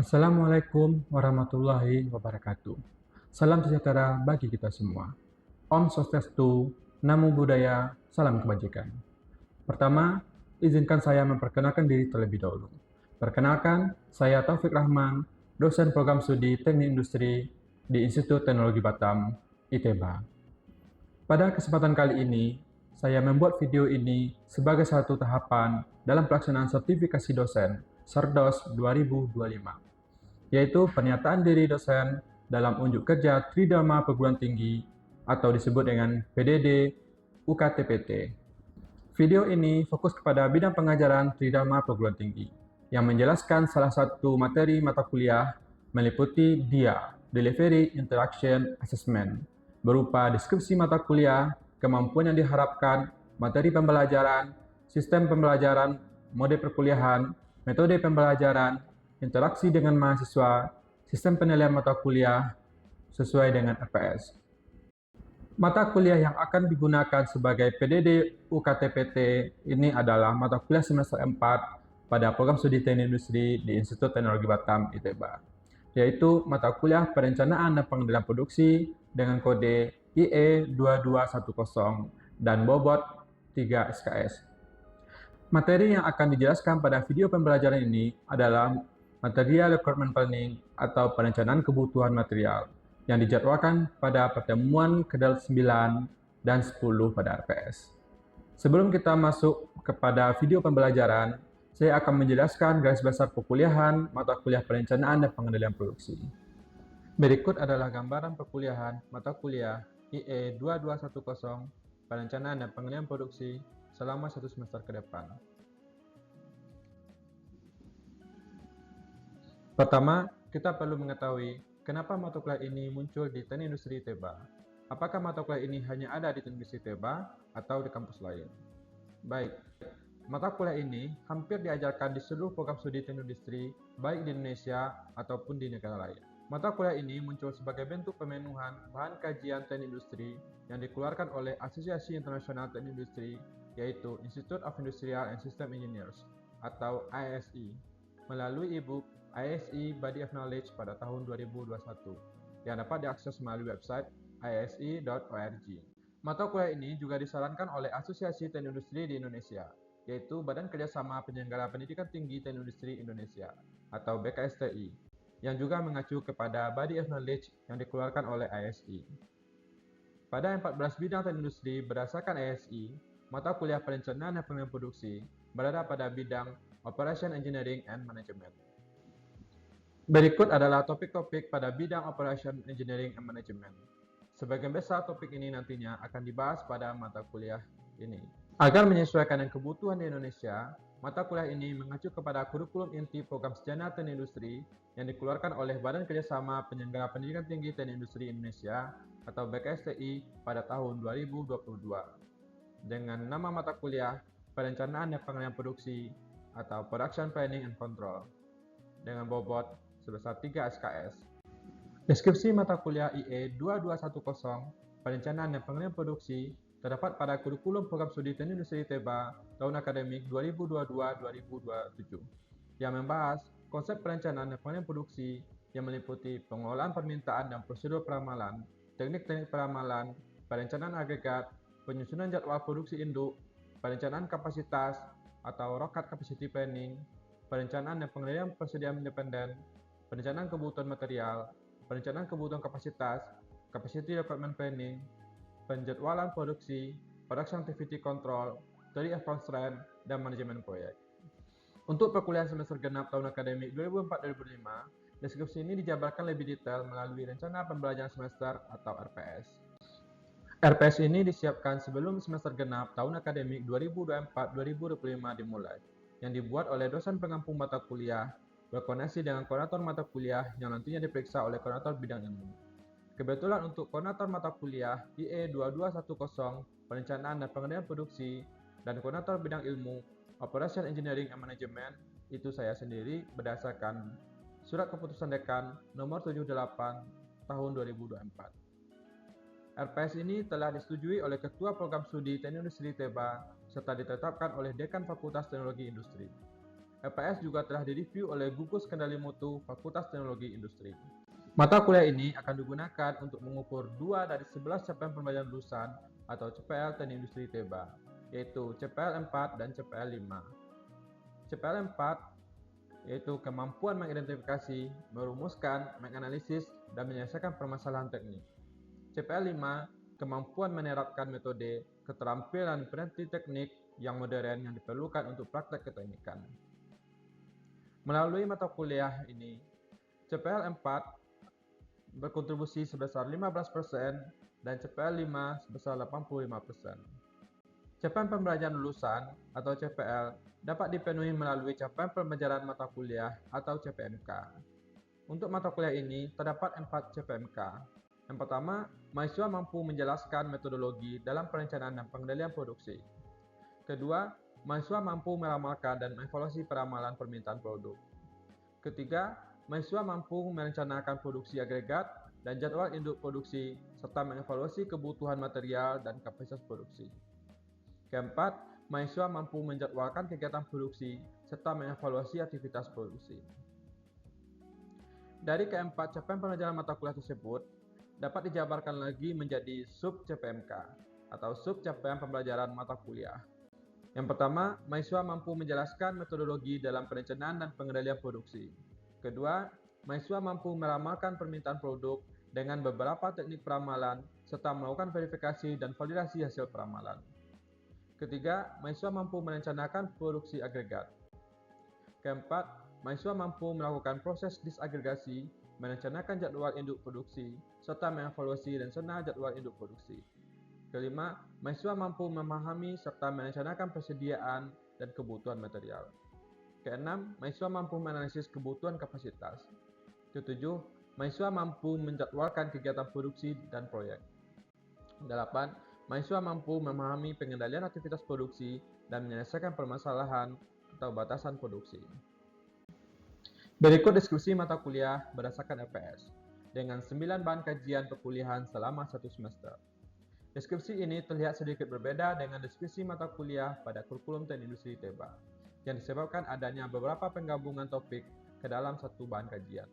Assalamualaikum warahmatullahi wabarakatuh. Salam sejahtera bagi kita semua. Om Swastiastu, Namo Buddhaya, salam kebajikan. Pertama, izinkan saya memperkenalkan diri terlebih dahulu. Perkenalkan, saya Taufik Rahman, dosen program studi Teknik Industri di Institut Teknologi Batam, ITEBA. Pada kesempatan kali ini, saya membuat video ini sebagai satu tahapan dalam pelaksanaan sertifikasi dosen Sardos 2025, yaitu pernyataan diri dosen dalam unjuk kerja Tridharma Perguruan Tinggi atau disebut dengan PDD UKTPT. Video ini fokus kepada bidang pengajaran Tridharma Perguruan Tinggi yang menjelaskan salah satu materi mata kuliah meliputi DIA, Delivery Interaction Assessment, berupa deskripsi mata kuliah, kemampuan yang diharapkan, materi pembelajaran, sistem pembelajaran, mode perkuliahan, metode pembelajaran, interaksi dengan mahasiswa, sistem penilaian mata kuliah sesuai dengan RPS. Mata kuliah yang akan digunakan sebagai PDD UKTPT ini adalah mata kuliah semester 4 pada program studi Teknik Industri di Institut Teknologi Batam, ITEBA, yaitu mata kuliah Perencanaan dan Pengendalian Produksi dengan kode IE2210 dan bobot 3 SKS. Materi yang akan dijelaskan pada video pembelajaran ini adalah Material Requirement Planning atau perencanaan kebutuhan material yang dijadwalkan pada pertemuan ke-9 dan 10 pada RPS. Sebelum kita masuk kepada video pembelajaran, saya akan menjelaskan garis besar perkuliahan mata kuliah perencanaan dan pengendalian produksi. Berikut adalah gambaran perkuliahan mata kuliah IE2210 perencanaan dan pengendalian produksi selama satu semester ke depan. Pertama, kita perlu mengetahui kenapa mata kuliah ini muncul di Teknik Industri ITEBA. Apakah mata kuliah ini hanya ada di Teknik Industri ITEBA atau di kampus lain? Baik, mata kuliah ini hampir diajarkan di seluruh program studi Teknik Industri, baik di Indonesia ataupun di negara lain. Mata kuliah ini muncul sebagai bentuk pemenuhan bahan kajian Teknik Industri yang dikeluarkan oleh Asosiasi Internasional Teknik Industri, yaitu Institute of Industrial and System Engineers atau ISE, melalui e-book ISE Body of Knowledge pada tahun 2021 yang dapat diakses melalui website ise.org. Mata kuliah ini juga disarankan oleh Asosiasi Teknik Industri di Indonesia, yaitu Badan Kerjasama Penyelenggara Pendidikan Tinggi Teknik Industri Indonesia atau BKSTI, yang juga mengacu kepada Body of Knowledge yang dikeluarkan oleh ISE. Pada 14 bidang teknik industri berdasarkan ISE, mata kuliah perencanaan dan pengendalian produksi berada pada bidang Operation Engineering and Management. Berikut adalah topik-topik pada bidang Operation Engineering and Management. Sebagian besar topik ini nantinya akan dibahas pada mata kuliah ini. Agar menyesuaikan dengan kebutuhan di Indonesia, mata kuliah ini mengacu kepada kurikulum inti Program Sarjana Teknik Industri yang dikeluarkan oleh Badan Kerjasama Penyelenggara Pendidikan Tinggi Teknik Industri Indonesia atau BKSTI pada tahun 2022 dengan nama mata kuliah Perencanaan dan Pengendalian Produksi atau Production Planning and Control dengan bobot sebesar 3 SKS. Deskripsi mata kuliah IE2210 Perencanaan dan Pengendalian Produksi terdapat pada kurikulum program studi Teknik Industri ITEBA tahun akademik 2022-2027 yang membahas konsep perencanaan dan pengendalian produksi yang meliputi pengelolaan permintaan dan prosedur peramalan, teknik-teknik peramalan, perencanaan agregat, penyusunan jadwal produksi induk, perencanaan kapasitas atau ROCAD Capacity Planning, perencanaan dan pengendalian persediaan independen, perencanaan kebutuhan material, perencanaan kebutuhan kapasitas, Capacity Requirement Planning, penjadwalan produksi, Production Activity Control, Theory of Constraint, dan manajemen proyek. Untuk perkuliahan semester genap tahun akademik 2004-2005, deskripsi ini dijabarkan lebih detail melalui rencana pembelajaran semester atau RPS. RPS ini disiapkan sebelum semester genap tahun akademik 2024-2025 dimulai, yang dibuat oleh dosen pengampung mata kuliah berkoneksi dengan koordinator mata kuliah yang nantinya diperiksa oleh koordinator bidang ilmu. Kebetulan untuk koordinator mata kuliah IE2210 Perencanaan dan Pengendalian Produksi dan koordinator bidang ilmu Operation Engineering and Management itu saya sendiri berdasarkan Surat Keputusan Dekan nomor 78 tahun 2024. RPS ini telah disetujui oleh Ketua Program Studi Teknik Industri ITEBA serta ditetapkan oleh Dekan Fakultas Teknologi Industri. LPS juga telah direview oleh gugus kendali mutu Fakultas Teknologi Industri. Mata kuliah ini akan digunakan untuk mengukur 2 dari 11 capaian pembelajaran lulusan atau CPL Teknik Industri TEBA, yaitu CPL 4 dan CPL 5. CPL 4 yaitu kemampuan mengidentifikasi, merumuskan, menganalisis, dan menyelesaikan permasalahan teknik. CPL 5, kemampuan menerapkan metode, keterampilan peneliti teknik yang modern yang diperlukan untuk praktek keteknikan. Melalui mata kuliah ini, CPL 4 berkontribusi sebesar 15% dan CPL 5 sebesar 85%. Capaian pembelajaran lulusan atau CPL dapat dipenuhi melalui capaian pembelajaran mata kuliah atau CPMK. Untuk mata kuliah ini terdapat 4 CPMK. Yang pertama, mahasiswa mampu menjelaskan metodologi dalam perencanaan dan pengendalian produksi. Kedua, mahasiswa mampu meramalkan dan mengevaluasi peramalan permintaan produk. Ketiga, mahasiswa mampu merencanakan produksi agregat dan jadwal induk produksi serta mengevaluasi kebutuhan material dan kapasitas produksi. Keempat, mahasiswa mampu menjadwalkan kegiatan produksi serta mengevaluasi aktivitas produksi. Dari keempat capaian pembelajaran mata kuliah tersebut, dapat dijabarkan lagi menjadi sub CPMK atau sub capaian pembelajaran mata kuliah. Yang pertama, mahasiswa mampu menjelaskan metodologi dalam perencanaan dan pengendalian produksi. Kedua, mahasiswa mampu meramalkan permintaan produk dengan beberapa teknik peramalan serta melakukan verifikasi dan validasi hasil peramalan. Ketiga, mahasiswa mampu merencanakan produksi agregat. Keempat, mahasiswa mampu melakukan proses disagregasi, merencanakan jadwal induk produksi, serta mengevaluasi rencana jadwal induk produksi. Kelima, mahasiswa mampu memahami serta merencanakan persediaan dan kebutuhan material. Keenam, mahasiswa mampu menganalisis kebutuhan kapasitas. Ketujuh, mahasiswa mampu menjadwalkan kegiatan produksi dan proyek. 8. Mahasiswa mampu memahami pengendalian aktivitas produksi dan menyelesaikan permasalahan atau batasan produksi. Berikut diskusi mata kuliah berdasarkan LPS dengan 9 bahan kajian perkuliahan selama 1 semester. Deskripsi ini terlihat sedikit berbeda dengan deskripsi mata kuliah pada kurikulum Teknik Industri TEBA, yang disebabkan adanya beberapa penggabungan topik ke dalam satu bahan kajian.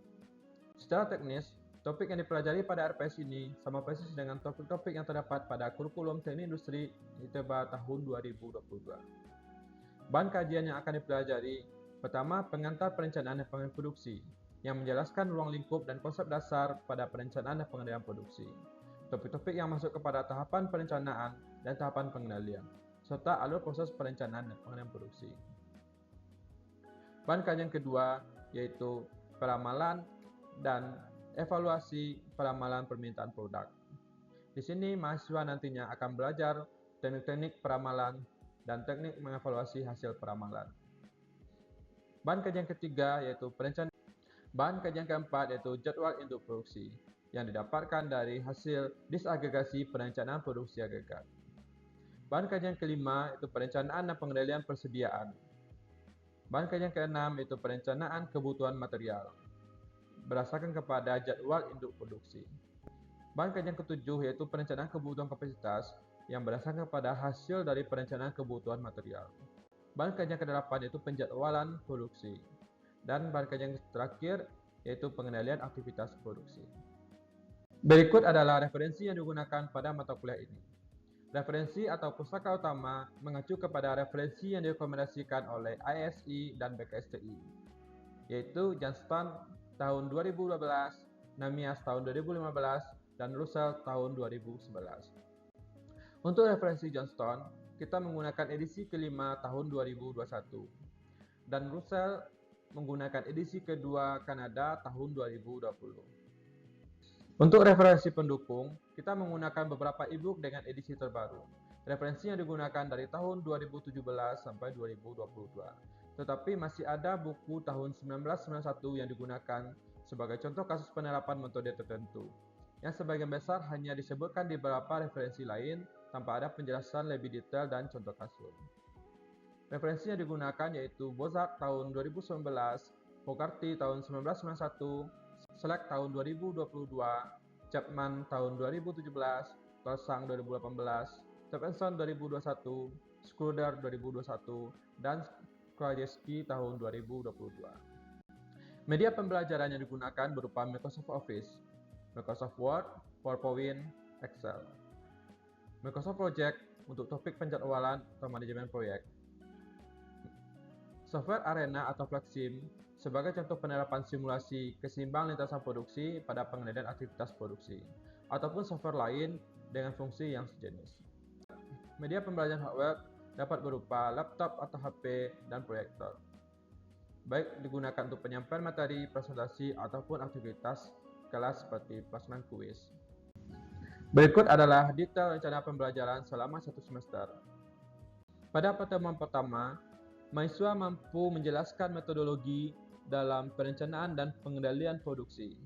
Secara teknis, topik yang dipelajari pada RPS ini sama persis dengan topik-topik yang terdapat pada kurikulum Teknik Industri TEBA tahun 2022. Bahan kajian yang akan dipelajari, pertama, pengantar perencanaan dan pengendalian produksi, yang menjelaskan ruang lingkup dan konsep dasar pada perencanaan dan pengendalian produksi. Topik-topik yang masuk kepada tahapan perencanaan dan tahapan pengendalian, serta alur proses perencanaan dan pengendalian produksi. Bahan kajian kedua yaitu peramalan dan evaluasi peramalan permintaan produk. Di sini mahasiswa nantinya akan belajar teknik-teknik peramalan dan teknik mengevaluasi hasil peramalan. Bahan kajian ketiga yaitu perencanaan. Bahan kajian keempat yaitu jadwal induk produksi, yang didapatkan dari hasil disagregasi perencanaan produksi agregat. Bahan kajian kelima yaitu perencanaan dan pengendalian persediaan. Bahan kajian keenam yaitu perencanaan kebutuhan material, berdasarkan kepada jadwal induk produksi. Bahan kajian ketujuh yaitu perencanaan kebutuhan kapasitas, yang berdasarkan kepada hasil dari perencanaan kebutuhan material. Bahan kajian ke-8 yaitu penjadwalan produksi. Dan bahan kajian terakhir yaitu pengendalian aktivitas produksi. Berikut adalah referensi yang digunakan pada mata kuliah ini. Referensi atau pustaka utama mengacu kepada referensi yang direkomendasikan oleh ISI dan BKSTI, yaitu Johnston tahun 2012, Namias tahun 2015, dan Russell tahun 2011. Untuk referensi Johnston, kita menggunakan edisi kelima tahun 2021, dan Russell menggunakan edisi kedua Kanada tahun 2020. Untuk referensi pendukung, kita menggunakan beberapa e-book dengan edisi terbaru. Referensi yang digunakan dari tahun 2017 sampai 2022. Tetapi masih ada buku tahun 1991 yang digunakan sebagai contoh kasus penerapan metode tertentu, yang sebagian besar hanya disebutkan di beberapa referensi lain tanpa ada penjelasan lebih detail dan contoh kasus. Referensi yang digunakan yaitu Bozart tahun 2019, Fogarty tahun 1991, Slack tahun 2022, Chapman tahun 2017, Persang 2018, Stephenson 2021, Schröder 2021, dan Krajewski tahun 2022. Media pembelajaran yang digunakan berupa Microsoft Office, Microsoft Word, PowerPoint, Excel. Microsoft Project untuk topik penjadwalan atau manajemen proyek. Software Arena atau Flexim sebagai contoh penerapan simulasi keseimbang lintasan produksi pada pengendalian aktivitas produksi, ataupun software lain dengan fungsi yang sejenis. Media pembelajaran hardware dapat berupa laptop atau HP dan proyektor, baik digunakan untuk penyampaian materi, presentasi, ataupun aktivitas kelas seperti pelaksanaan kuis. Berikut adalah detail rencana pembelajaran selama 1 semester. Pada pertemuan pertama, mahasiswa mampu menjelaskan metodologi dalam perencanaan dan pengendalian produksi,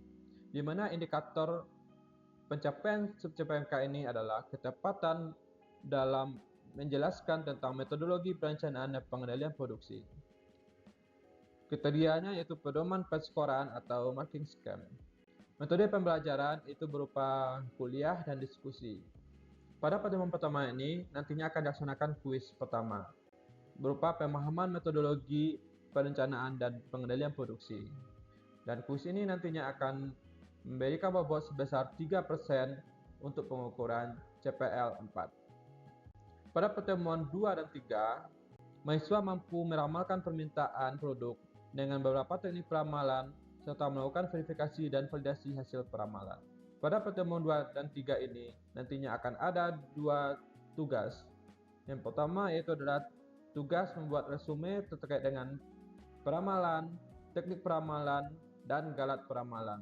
di mana indikator pencapaian CPMK ini adalah ketepatan dalam menjelaskan tentang metodologi perencanaan dan pengendalian produksi. Kriterianya yaitu pedoman penskoran atau marking scheme. Metode pembelajaran itu berupa kuliah dan diskusi. Pada pertemuan pertama ini, nantinya akan dilaksanakan kuis pertama, berupa pemahaman metodologi perencanaan dan pengendalian produksi. Dan kuis ini nantinya akan memberikan bobot sebesar 3% untuk pengukuran CPL 4. Pada pertemuan 2 dan 3, mahasiswa mampu meramalkan permintaan produk dengan beberapa teknik peramalan serta melakukan verifikasi dan validasi hasil peramalan. Pada pertemuan 2 dan 3 ini nantinya akan ada 2 tugas. Yang pertama yaitu adalah tugas membuat resume terkait dengan peramalan, teknik peramalan, dan galat peramalan.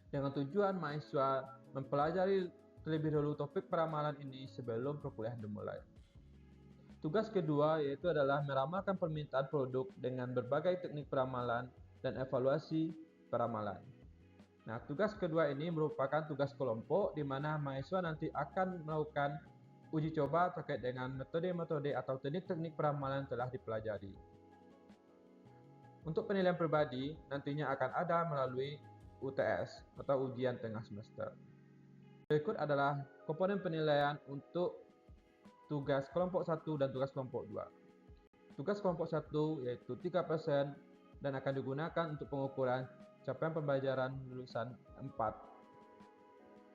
Dengan tujuan mahasiswa mempelajari terlebih dahulu topik peramalan ini sebelum perkuliahan dimulai. Tugas kedua yaitu adalah meramalkan permintaan produk dengan berbagai teknik peramalan dan evaluasi peramalan. Nah, tugas kedua ini merupakan tugas kelompok di mana mahasiswa nanti akan melakukan uji coba terkait dengan metode-metode atau teknik-teknik peramalan yang telah dipelajari. Untuk penilaian pribadi nantinya akan ada melalui UTS atau ujian tengah semester. Berikut adalah komponen penilaian untuk tugas kelompok 1 dan tugas kelompok 2. Tugas kelompok 1 yaitu 3% dan akan digunakan untuk pengukuran capaian pembelajaran lulusan 4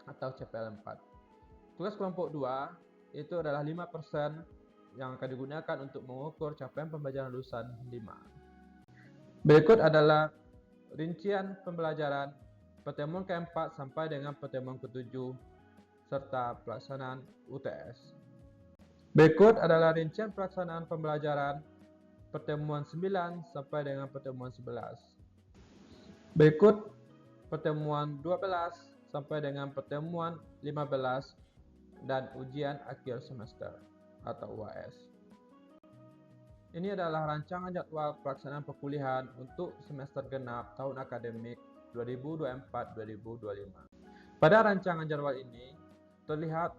atau CPL 4. Tugas kelompok 2 itu adalah 5% yang akan digunakan untuk mengukur capaian pembelajaran lulusan 5. Berikut adalah rincian pembelajaran pertemuan ke-4 sampai dengan pertemuan ke-7 serta pelaksanaan UTS. Berikut adalah rincian pelaksanaan pembelajaran pertemuan 9 sampai dengan pertemuan 11. Berikut pertemuan 12 sampai dengan pertemuan 15 dan ujian akhir semester atau UAS. Ini adalah rancangan jadwal pelaksanaan perkuliahan untuk semester genap tahun akademik 2024-2025. Pada rancangan jadwal ini terlihat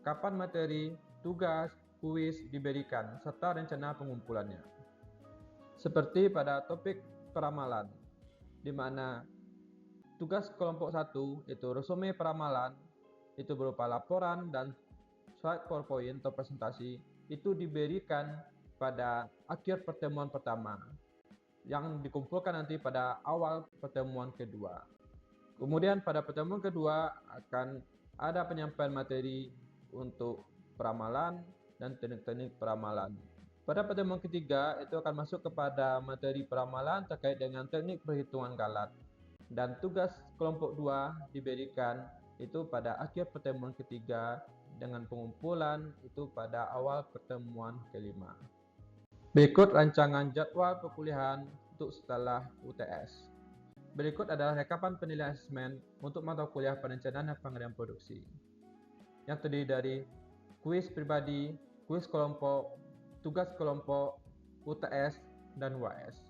kapan materi, tugas, kuis diberikan serta rencana pengumpulannya. Seperti pada topik peramalan, di mana tugas kelompok 1 itu resume peramalan, itu berupa laporan dan slide PowerPoint atau presentasi, itu diberikan pada akhir pertemuan pertama, yang dikumpulkan nanti pada awal pertemuan kedua. Kemudian pada pertemuan kedua akan ada penyampaian materi untuk peramalan dan teknik-teknik peramalan. Pada pertemuan ketiga itu akan masuk kepada materi peramalan terkait dengan teknik perhitungan galat. Dan tugas kelompok 2 diberikan itu pada akhir pertemuan ketiga dengan pengumpulan itu pada awal pertemuan kelima. Berikut rancangan jadwal perkuliahan untuk setelah UTS. Berikut adalah rekapan penilaian asesmen untuk mata kuliah perencanaan dan pengendalian produksi, yang terdiri dari kuis pribadi, kuis kelompok, tugas kelompok, UTS, dan UAS.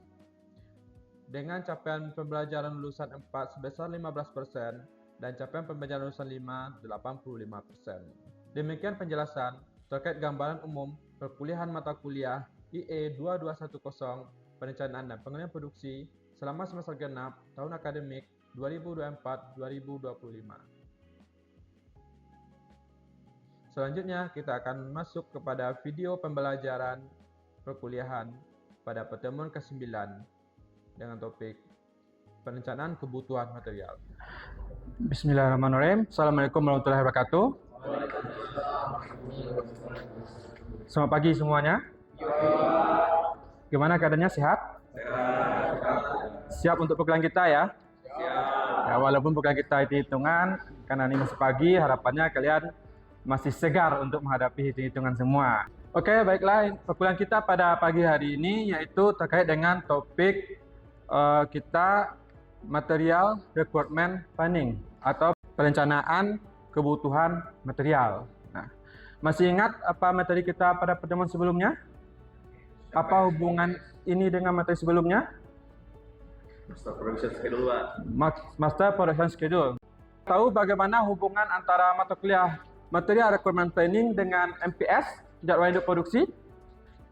Dengan capaian pembelajaran lulusan 4 sebesar 15% dan capaian pembelajaran lulusan 5 85%. Demikian penjelasan terkait gambaran umum perkuliahan mata kuliah IE 2210 Perencanaan dan Pengendalian Produksi selama semester genap tahun akademik 2024-2025. Selanjutnya kita akan masuk kepada video pembelajaran perkuliahan pada pertemuan ke-9 dengan topik perencanaan kebutuhan material. Bismillahirrahmanirrahim. Assalamualaikum warahmatullahi wabarakatuh. Selamat pagi semuanya. Gimana keadaannya, sehat? Siap untuk pukulan kita ya? Ya, walaupun pukulan kita hitung-hitungan, karena ini masih pagi, harapannya kalian masih segar untuk menghadapi hitung-hitungan semua. Oke, baiklah, pukulan kita pada pagi hari ini yaitu terkait dengan topik kita material requirement planning atau perencanaan kebutuhan material. Nah, masih ingat apa materi kita pada pertemuan sebelumnya? Apa hubungan ini dengan materi sebelumnya? Master Production Schedule, Pak. Master Production Schedule. Tahu bagaimana hubungan antara mata kuliah Material Requirement Planning dengan MPS, jadwal hidup produksi?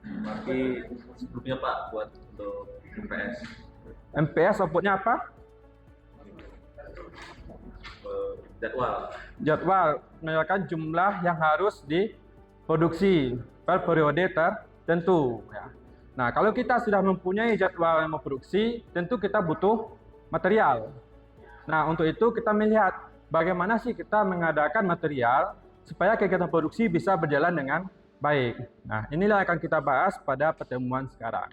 Tapi sebelumnya Pak, buat untuk MPS. MPS outputnya apa? Jadwal. Jadwal menunjukkan jumlah yang harus diproduksi per periode tertentu. Ya. Nah, kalau kita sudah mempunyai jadwal yang memproduksi, tentu kita butuh material. Nah, untuk itu kita melihat bagaimana sih kita mengadakan material supaya kegiatan produksi bisa berjalan dengan baik. Nah, inilah yang akan kita bahas pada pertemuan sekarang.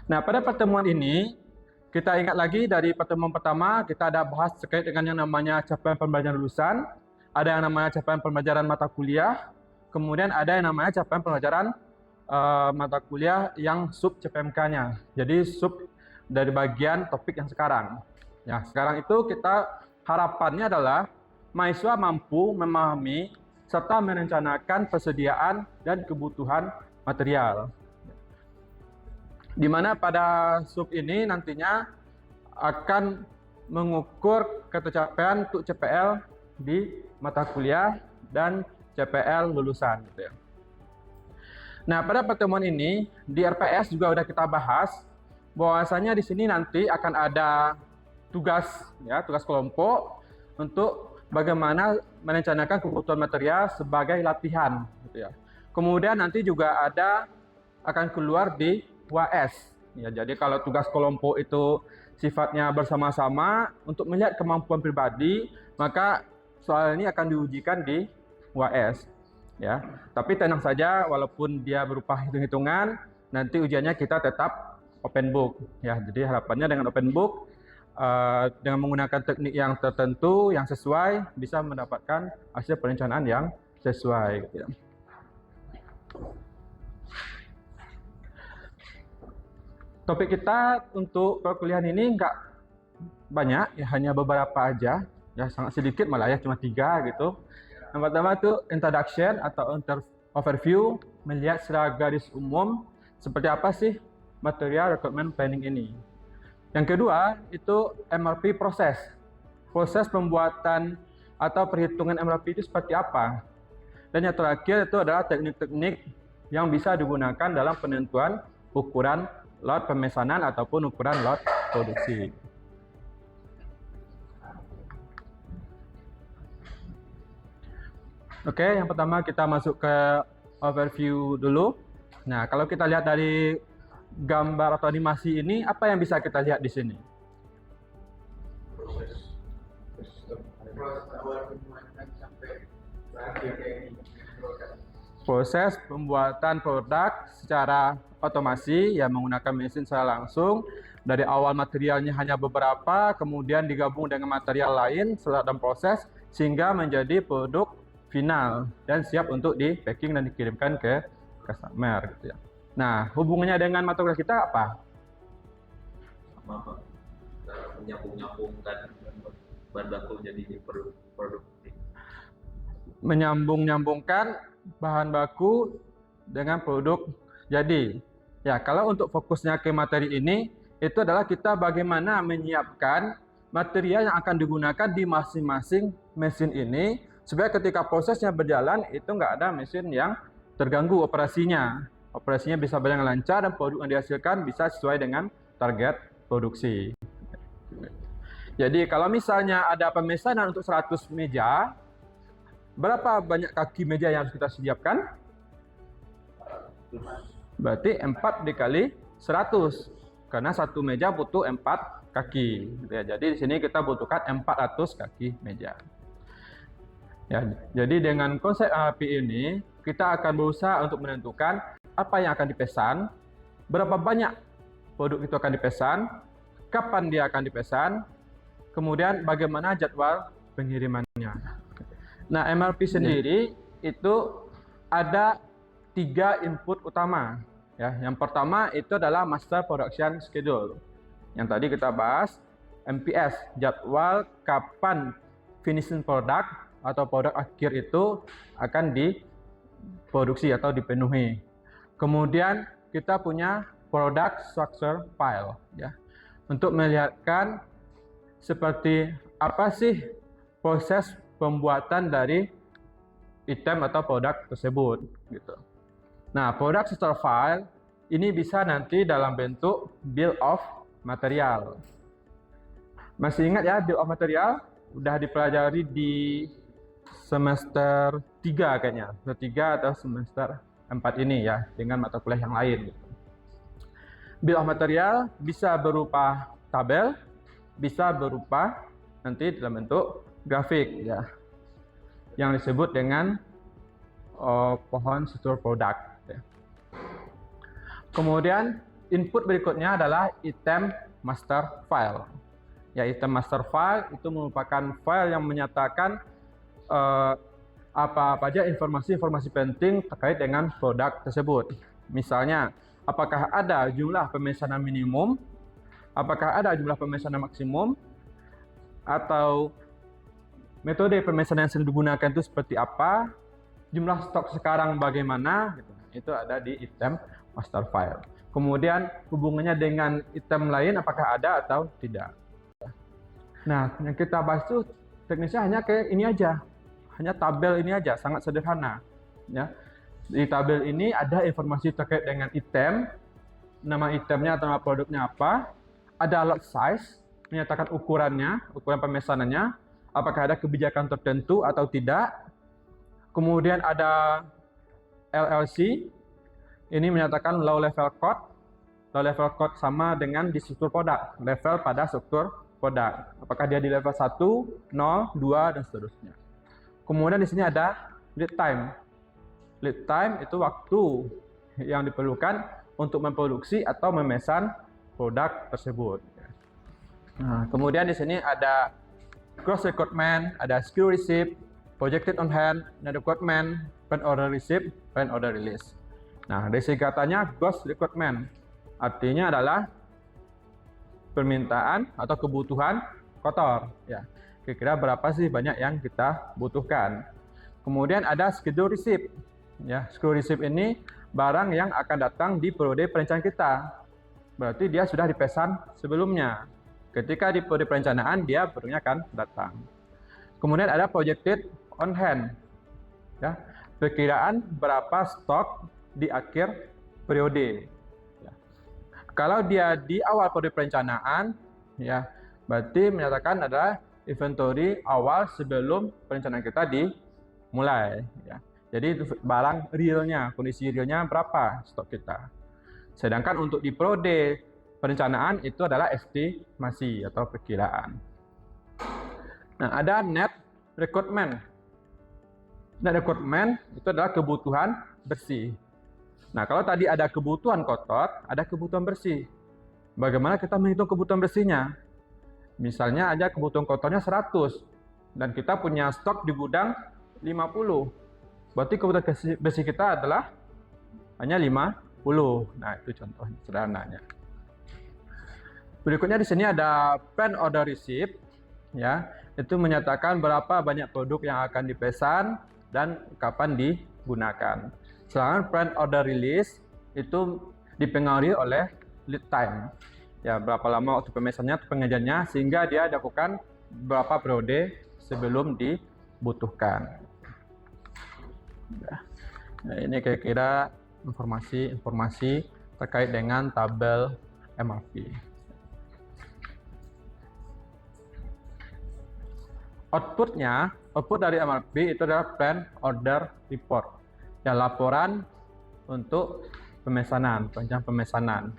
Nah, pada pertemuan ini, kita ingat lagi dari pertemuan pertama, kita ada bahas terkait dengan yang namanya capaian pembelajaran lulusan, ada yang namanya capaian pembelajaran mata kuliah, kemudian ada yang namanya capaian pembelajaran mata kuliah yang sub CPMK-nya. Jadi sub dari bagian topik yang sekarang. Ya, sekarang itu kita harapannya adalah mahasiswa mampu memahami serta merencanakan persediaan dan kebutuhan material. Di mana pada sub ini nantinya akan mengukur ketercapaian untuk CPL di mata kuliah dan CPL lulusan. Gitu ya. Nah, pada pertemuan ini di RPS juga sudah kita bahas bahwasanya di sini nanti akan ada tugas, ya, tugas kelompok untuk bagaimana merencanakan kebutuhan material sebagai latihan. Gitu ya. Kemudian nanti juga ada akan keluar di UAS. Ya, jadi kalau tugas kelompok itu sifatnya bersama-sama untuk melihat kemampuan pribadi, maka soal ini akan diujikan di UAS. Ya, tapi tenang saja, walaupun dia berupa hitung-hitungan, nanti ujiannya kita tetap open book. Ya, jadi harapannya dengan open book, dengan menggunakan teknik yang tertentu, yang sesuai, bisa mendapatkan hasil perencanaan yang sesuai. Gitu ya. Topik kita untuk perkuliahan ini nggak banyak, ya hanya beberapa aja, ya sangat sedikit malah ya, cuma 3 gitu. Yang pertama itu introduction atau overview, melihat secara garis umum seperti apa sih material requirement planning ini. Yang kedua itu MRP proses pembuatan atau perhitungan MRP itu seperti apa. Dan yang terakhir itu adalah teknik-teknik yang bisa digunakan dalam penentuan ukuran lot pemesanan ataupun ukuran lot produksi. Oke, yang pertama kita masuk ke overview dulu. Nah, kalau kita lihat dari gambar atau animasi ini, apa yang bisa kita lihat di sini? Proses pembuatan produk secara otomasi yang menggunakan mesin secara langsung. Dari awal materialnya hanya beberapa, kemudian digabung dengan material lain dalam proses sehingga menjadi produk final dan siap untuk di packing dan dikirimkan ke customer. Gitu ya. Nah, hubungannya dengan mata kuliah kita apa? Sama Pak, menyambung-nyambungkan bahan baku jadi produk. Menyambung-nyambungkan bahan baku dengan produk jadi. Ya, kalau untuk fokusnya ke materi ini, itu adalah kita bagaimana menyiapkan material yang akan digunakan di masing-masing mesin ini, supaya ketika prosesnya berjalan, itu nggak ada mesin yang terganggu operasinya. Operasinya bisa berjalan lancar dan produk yang dihasilkan bisa sesuai dengan target produksi. Jadi kalau misalnya ada pemesanan untuk 100 meja, berapa banyak kaki meja yang harus kita siapkan? Berarti 4 dikali 100. Karena satu meja butuh 4 kaki. Ya, jadi di sini kita butuhkan 400 kaki meja. Ya, jadi dengan konsep MRP ini, kita akan berusaha untuk menentukan apa yang akan dipesan, berapa banyak produk itu akan dipesan, kapan dia akan dipesan, kemudian bagaimana jadwal pengirimannya. Nah, MRP sendiri itu ada 3 input utama. Ya, yang pertama itu adalah Master Production Schedule. Yang tadi kita bahas, MPS, jadwal kapan finishing product atau produk akhir itu akan diproduksi atau dipenuhi. Kemudian kita punya Product Structure File, ya, untuk melihatkan seperti apa sih proses pembuatan dari item atau produk tersebut, gitu. Nah, Product Structure File ini bisa nanti dalam bentuk Bill of Material. Masih ingat ya Bill of Material? Udah dipelajari di semester 3 kayaknya, semester 3 atau semester 4 ini ya, dengan mata kuliah yang lain, gitu. Bill of Material bisa berupa tabel, bisa berupa nanti dalam bentuk grafik, ya, yang disebut dengan pohon struktur produk. Ya. Kemudian input berikutnya adalah item master file. Ya, item master file itu merupakan file yang menyatakan apa saja informasi-informasi penting terkait dengan produk tersebut. Misalnya, apakah ada jumlah pemesanan minimum, apakah ada jumlah pemesanan maksimum, atau metode pemesanan yang sedang digunakan itu seperti apa, jumlah stok sekarang bagaimana, gitu. Itu ada di item master file. Kemudian hubungannya dengan item lain apakah ada atau tidak. Nah, yang kita bahas itu teknisnya hanya kayak ini aja, hanya tabel ini aja, sangat sederhana. Ya, di tabel ini ada informasi terkait dengan item, nama itemnya atau nama produknya apa, ada lot size, menyatakan ukurannya, ukuran pemesanannya, apakah ada kebijakan tertentu atau tidak. Kemudian ada LLC, ini menyatakan low level code. Low level code sama dengan di struktur produk, level pada struktur produk. Apakah dia di level 1, 0, 2, dan seterusnya. Kemudian di sini ada lead time. Lead time itu waktu yang diperlukan untuk memproduksi atau memesan produk tersebut. Nah, kemudian di sini ada gross requirement, ada SKU receipt, projected on hand, ada requirement, plan order receipt, plan order release. Nah, dari singkatannya gross requirement artinya adalah permintaan atau kebutuhan kotor. Ya, kira-kira berapa sih banyak yang kita butuhkan. Kemudian ada schedule receipt. Ya, schedule receipt ini barang yang akan datang di periode perencanaan kita. Berarti dia sudah dipesan sebelumnya. Ketika di periode perencanaan dia barangnya akan datang. Kemudian ada projected on hand. Ya, perkiraan berapa stok di akhir periode. Ya. Kalau dia di awal periode perencanaan, ya, berarti menyatakan adalah inventory awal sebelum perencanaan kita dimulai. Ya. Jadi itu barang realnya, kondisi realnya berapa stok kita. Sedangkan untuk di periode perencanaan itu adalah estimasi atau perkiraan. Nah, ada net requirement. Net requirement itu adalah kebutuhan bersih. Nah, kalau tadi ada kebutuhan kotor, ada kebutuhan bersih. Bagaimana kita menghitung kebutuhan bersihnya? Misalnya aja kebutuhan kotornya 100 dan kita punya stok di gudang 50. Berarti kebutuhan bersih kita adalah hanya 50. Nah, itu contoh sederhananya. Berikutnya di sini ada plan order receipt, ya. Itu menyatakan berapa banyak produk yang akan dipesan dan kapan digunakan. Sedangkan plan order release itu dipengaruhi oleh lead time. Ya, berapa lama waktu pemesannya atau pengajiannya sehingga dia dilakukan berapa periode sebelum dibutuhkan. Nah, ini kira-kira informasi terkait dengan tabel MRP. Output dari MRP itu adalah plan order report. Ya, laporan untuk pemesanan, panjang pemesanan.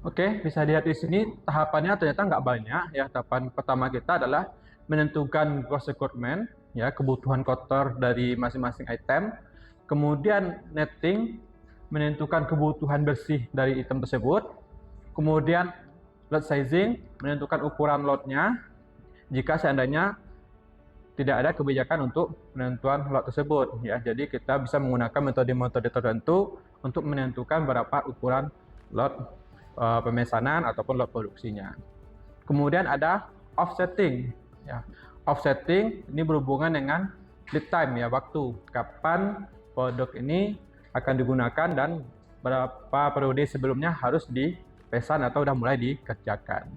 Oke, bisa dilihat di sini tahapannya ternyata nggak banyak ya. Tahapan pertama kita adalah menentukan gross requirement, ya, kebutuhan kotor dari masing-masing item. Kemudian netting, menentukan kebutuhan bersih dari item tersebut. Kemudian lot sizing, menentukan ukuran lotnya. Jika seandainya tidak ada kebijakan untuk penentuan lot tersebut, ya. Jadi kita bisa menggunakan metode-metode tertentu untuk menentukan berapa ukuran lot pemesanan ataupun lot produksinya. Kemudian ada offsetting, ya. Offsetting ini berhubungan dengan lead time, ya, waktu kapan produk ini akan digunakan dan berapa periode sebelumnya harus dipesan atau sudah mulai dikerjakan.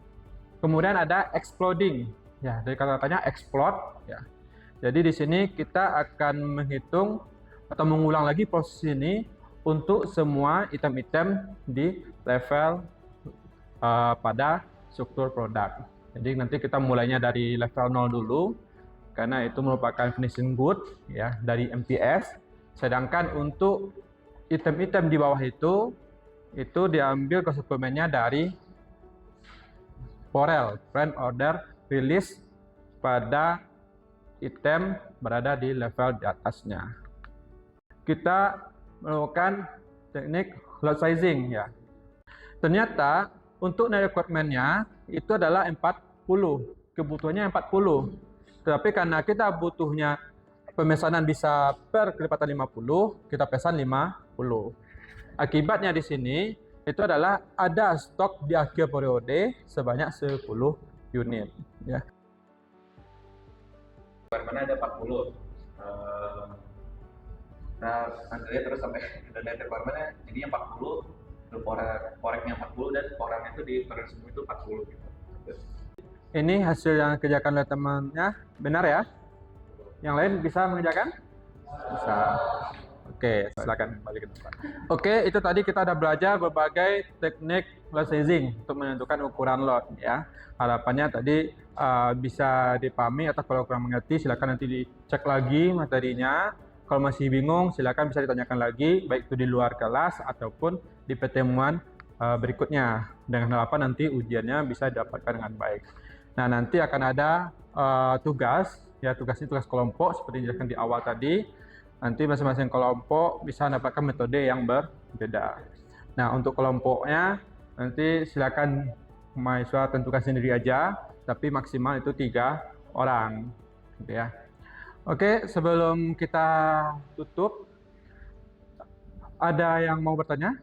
Kemudian ada exploding, ya, dari kata-katanya explode, ya. Jadi di sini kita akan menghitung atau mengulang lagi proses ini untuk semua item-item di level pada struktur produk. Jadi nanti kita mulainya dari level 0 dulu, karena itu merupakan finishing good, ya, dari MPS. Sedangkan untuk item-item di bawah itu diambil konsumennya dari POREL, Print Order Release, pada item berada di level di atasnya. Kita melakukan teknik lot sizing, ya. Ternyata untuk requirement-nya itu adalah 40, kebutuhannya 40. Tetapi karena kita butuhnya pemesanan bisa per kelipatan 50, kita pesan 50. Akibatnya di sini itu adalah ada stok di akhir periode sebanyak 10 unit, ya. Mana ada 40. Nah, Andrea terus sampai dan requirement-nya jadinya 40, koreknya 40 dan koreknya itu di semua itu 40 gitu. Ini hasil yang dikerjakan oleh temannya, benar ya? Yang lain bisa mengerjakan? Bisa. Oke, silakan kembali ke depan. Oke, itu tadi kita ada belajar berbagai teknik lot sizing untuk menentukan ukuran lot, ya. Harapannya tadi bisa dipahami, atau kalau kurang mengerti silakan nanti dicek lagi materinya. Kalau masih bingung silakan bisa ditanyakan lagi, baik itu di luar kelas ataupun di pertemuan berikutnya, dengan harapan nanti ujiannya bisa didapatkan dengan baik. Nah, nanti akan ada tugas, ya, tugas ini tugas kelompok seperti yang dijelaskan di awal tadi. Nanti masing-masing kelompok bisa mendapatkan metode yang berbeda. Nah, untuk kelompoknya nanti silakan mahasiswa tentukan sendiri aja, tapi maksimal itu 3 orang, gitu ya. Oke, sebelum kita tutup, ada yang mau bertanya?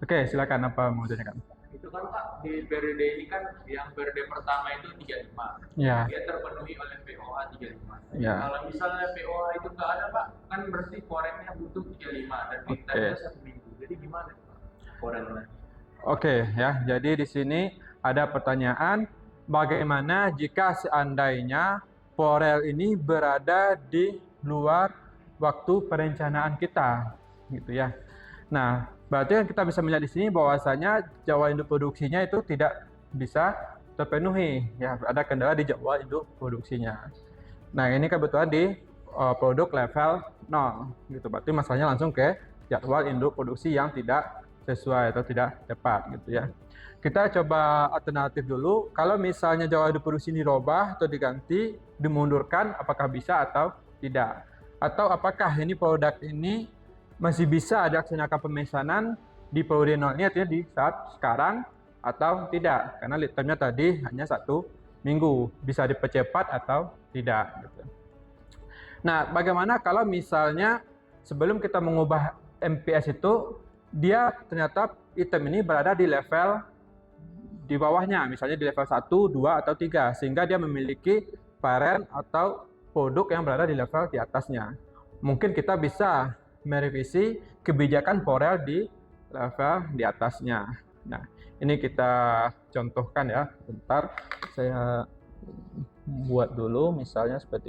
Oke, silakan, apa mau tanyakan? Itu kan Pak, di periode ini kan yang periode pertama itu 35. Ya. Dia terpenuhi oleh POA 35. Ya. Kalau misalnya POA itu nggak ada Pak, kan berarti koreknya butuh 35 dan lead time-nya 1 minggu. Jadi gimana Pak koreknya? Oke, ya. Jadi di sini ada pertanyaan, bagaimana jika seandainya POREL ini berada di luar waktu perencanaan kita, gitu ya. Nah, berarti kita bisa melihat di sini bahwasanya jadwal induk produksinya itu tidak bisa terpenuhi, ya, ada kendala di jadwal induk produksinya. Nah, ini kebetulan di produk level 0, gitu. Berarti masalahnya langsung ke jadwal induk produksi yang tidak sesuai atau tidak tepat, gitu ya. Kita coba alternatif dulu. Kalau misalnya jadwal induk produksi ini dirubah atau diganti, dimundurkan, apakah bisa atau tidak? Atau apakah ini produk ini masih bisa dilaksanakan pemesanan di periode 0 ini, artinya di saat sekarang, atau tidak? Karena lead time-nya tadi hanya 1 minggu, bisa dipercepat atau tidak, gitu. Nah, bagaimana kalau misalnya sebelum kita mengubah MPS itu, dia ternyata item ini berada di level di bawahnya, misalnya di level 1, 2, atau 3, sehingga dia memiliki parent atau produk yang berada di level di atasnya. Mungkin kita bisa merevisi kebijakan POREL di level di atasnya. Nah, ini kita contohkan ya. Bentar, saya buat dulu misalnya seperti